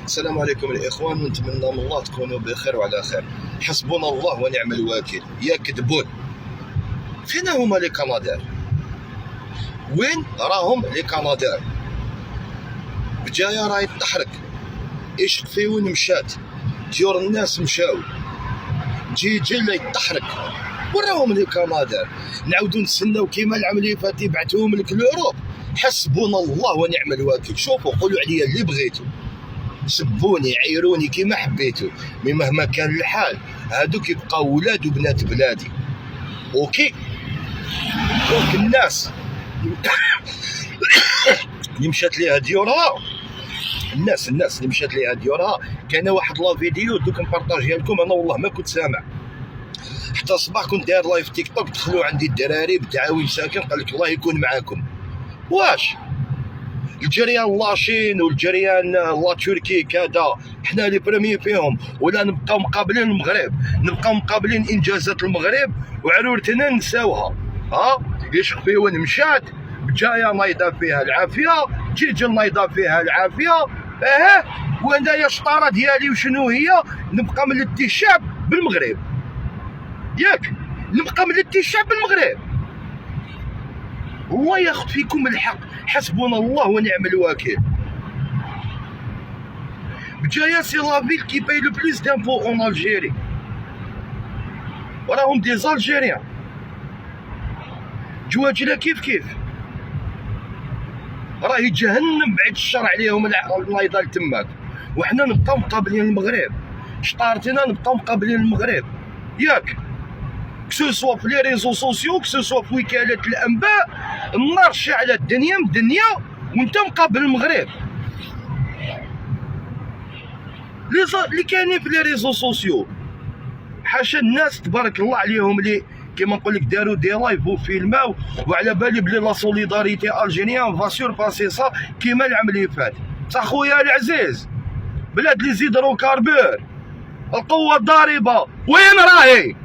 السلام عليكم الاخوان، ونتمنى من الله تكونوا بخير وعلى خير. حسبنا الله ونعم الوكيل. يكذبون. فين هما لي كنادير؟ وين راهم لي كنادير؟ بجايه راهي تحرك، ايش في وين مشات؟ ديور الناس مشاو، جي لا يتحرك. وراهم لي كنادير؟ نعاودو نستناو كيما العام اللي فات يبعثوهم لك لوروب. حسبنا الله ونعم الوكيل. شوفوا قولوا عليا اللي بغيتوا، سبوني عيروني كيما حبيتوا، مي مهما كان الحال هادوك يبقاو ولاد وبنات بلادي. اوكي دونك الناس اللي مشات ليها ديورها، الناس اللي مشات ليها ديورها، كان واحد لا فيديو دوك نبارطاجيها لكم. انا والله ما كنت سامع حتى الصباح، كنت داير لايف تيك توك، دخلوا عندي الدراري بتعاوي ساكن، قال لك الله يكون معاكم. واش الجريان لاشين والجريان لا تركي كذا حنا لي بريمي فيهم، ولا نبقاو مقابلين المغرب، نبقاو مقابلين انجازات المغرب وعرورتنا نساوها؟ يشق في وين مشات؟ جايه نايضه فيها العافيه، تيجي نايضه فيها العافيه. وانايا الشطاره ديالي وشنو هي؟ نبقى ملتي الشعب بالمغرب، ياك نبقى ملتي الشعب بالمغرب. الله ياخذ فيكم الحق. حسبنا الله ونعم الوكيل. بجايه سي لافيل كي باي لو بليس دامبو اون الجيري، وراهم دي زالجيريان جواجله كيف راهي جهنم بعد الشر عليهم الله يضل تماك. وحنا نبقاو مقابلين المغرب، شطارتنا نبقاو مقابلين المغرب، ياك كسوسوا في لي ريزو سوسيو، كسوسوا في وكالات الانباء. النار شاعله الدنيا مدنيه وانت مقابل المغرب. اللي كاينين في لي ريزو سوسيو حاشا الناس تبارك الله عليهم، اللي كيما نقول لك داروا دي لايف وفيلماو، وعلى بالي بلي لا سوليداريتي الجيريان فا سورباسي سا كيما العام اللي فات. خويا العزيز، بلاد لي زيدرو كاربور، القوه الضاربه وين راهي؟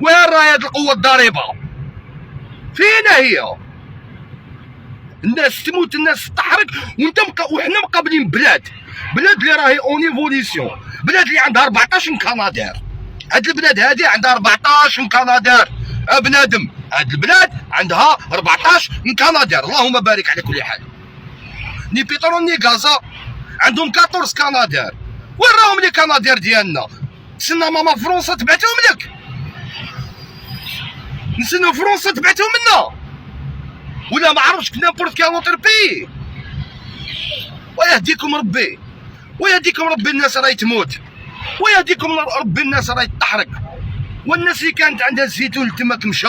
وين راهي هاد القوه الضاربه؟ فين هي؟ الناس تموت، الناس تحرق، وحنا مقابلين بلاد اللي راهي اون ايفوليسيون، بلاد اللي عندها 14 كنادير. هاد البلاد هادي عندها 14 كنادير بنادم. هاد البلاد عندها 14 كنادير، اللهم بارك على كل حال. ني بترول ني غازا عندهم 14 كنادير. وين راهم لي كنادير ديالنا؟ تسنى ماما فرنسا تبعتهم لك، نستناو فرنسا تبعتهم لنا، ولا ما عرفتش نابورت كان اوتر بي. ويهديكم ربي، ويهديكم ربي. الناس راهي تموت، ويهديكم ربي. الناس راهي تحرق، والناس اللي كانت عندها الزيتون تماك مشى،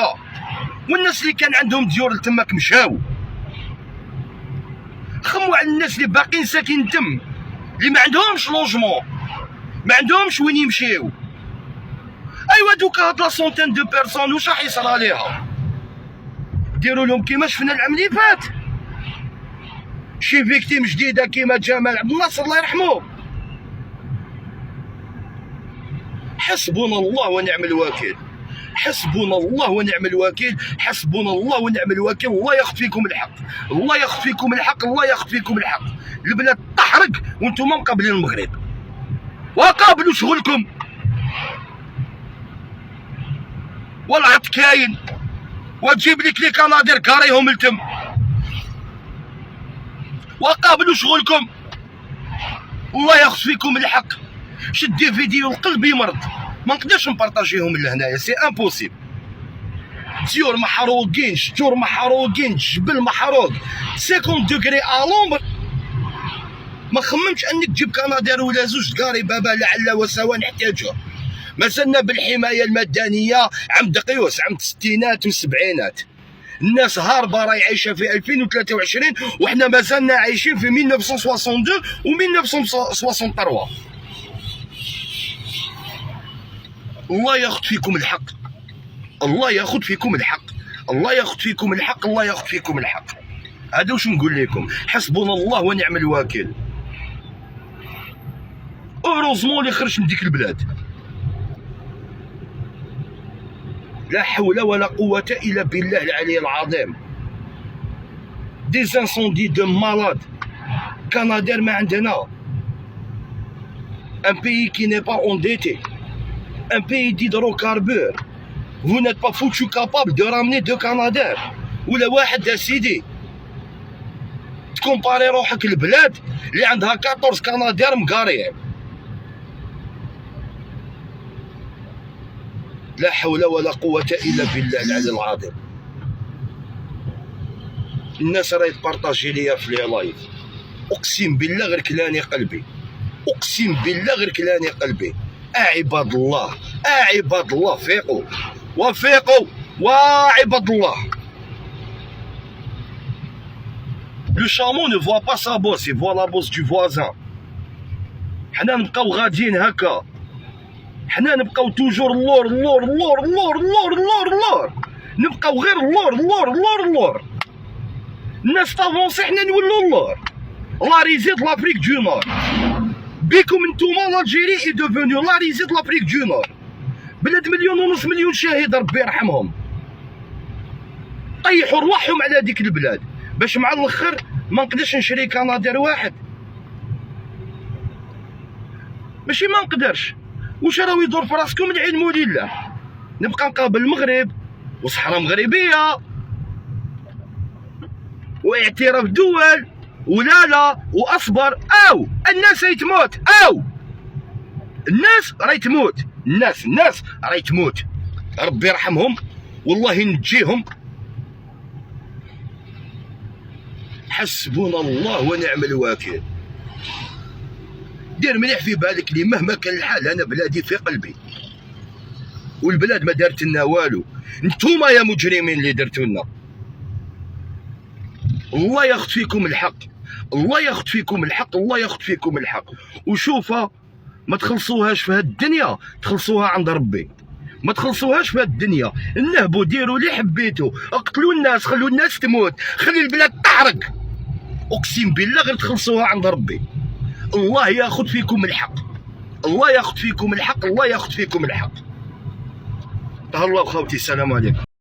والناس اللي كان عندهم ديور تماك مشاو. خموا على الناس اللي باقيين ساكن تم، اللي ما عندهمش لوجمون، ما عندهمش وين يمشيو. ايوا دوكا هاد لا سونتين دو بيرسون واش راح يصرى ليها؟ ديروا لهم كيما شفنا العام اللي فات، شي فيكتيم جديده كيما جمال عبد الناصر الله يرحمه. حسبنا الله ونعم الوكيل. حسبنا الله ونعم الوكيل. حسبنا الله ونعم الوكيل. الله ياخذ فيكم الحق، الله ياخذ فيكم الحق، الله ياخذ فيكم الحق. البلاد تحرق وانتم مقابلين المغرب. وقابلوا شغلكم، والعط كاين، وتجيب لك لي كنادير كاريهم لتم. وقابلوا شغلكم، الله ياخذ فيكم الحق. شدي فيديو القلب يمرض، ما نقدرش نبارطاجيهم لهنايا، سي امبوسيبل. ديور محروقين، شجور محروقين، جبل محروق، 50 دوغري الومبر. ما خممتش انك تجيب كنادير ولا زوج كاري بابا لعل وسوى نحتاجه. مازلنا بالحمايه المدنيه عام دقيوس، عام الستينات والسبعينات. الناس هاربه راهي عايشه في 2023، وحنا مازلنا عايشين في 1962 و 1963. الله ياخذ فيكم الحق، الله ياخذ فيكم الحق، الله ياخذ فيكم الحق، الله ياخذ فيكم الحق. هذا واش نقول لكم. حسبنا الله ونعم الوكيل. اوروزمون اللي خرج من ديك البلاد. لا حول ولا قوة إلا بالله العلي العظيم. دي انسوندي دو مالاد كنادير ما عندنا. un pays qui n'est pas endetté, un pays d'hydrocarbures. Vous n'êtes pas foutu capable de ramener 2 Canadair ولا واحد سيدي تكومباري روحك البلاد اللي عندها 14 كنادير مقاريين. لا حول ولا قوة إلا بالله العلي العظيم. الناس راهي تبارطاجي ليا في لي لايف، أقسم بالله غير كلاني قلبي، أقسم بالله غير كلاني قلبي. عباد الله، عباد الله، فيقوا وفيقوا وعباد الله. Le chameau ne voit pas sa bosse, il voit la bosse du voisin. حنا نبقاو غاديين هكا، حنا نبقاو توجور اللور اللور اللور اللور اللور اللور اللور، نبقاو غير اللور اللور اللور اللور. الناس تافونسي حنا نولو اللور. لا ريزيد لافريك دو نور. بيكم نتوما لالجيري اي دوفونيو لا ريزيد لافريك دو نور. بلاد 1.5 مليون شهيد ربي يرحمهم. طيحوا رواحهم على ديك البلاد باش مع الاخر ما نقدرش نشري كنادير واحد. ماشي ما نقدرش، واش راهو يدور في راسكم العلم لله. نبقى نقابل المغرب وصحراء مغربيه واعتراف دول ولا واصبر، او الناس راهي تموت، او الناس راهي تموت، الناس راهي تموت. ربي يرحمهم والله ينجيهم. حسبنا الله ونعم الوكيل. دير مليح في بالك لي مهما كان الحال انا بلادي في قلبي، والبلاد ما دارت لنا والو. نتوما يا مجرمين اللي درتو لنا. الله ياخذ فيكم الحق، الله ياخذ فيكم الحق، الله ياخذ فيكم الحق. وشوفها ما تخلصوهاش في هاد الدنيا، تخلصوها عند ربي. ما تخلصوهاش في هاد الدنيا. نهبوا ديروا اللي حبيتوا، اقتلوا الناس، خلوا الناس تموت، خلي البلاد تحرق. اقسم بالله غير تخلصوها عند ربي. الله ياخذ فيكم الحق، الله ياخذ فيكم الحق، الله ياخذ فيكم الحق. تهلاو خوتي، السلام عليكم.